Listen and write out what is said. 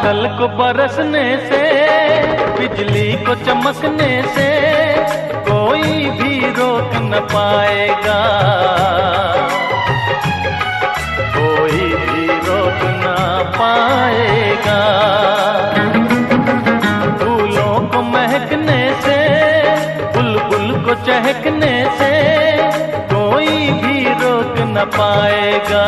बादल को बरसने से, बिजली को चमकने से कोई भी रोक न पाएगा, कोई भी रोक न पाएगा। फूलों को महकने से, बुलबुल को चहकने से कोई भी रोक न पाएगा।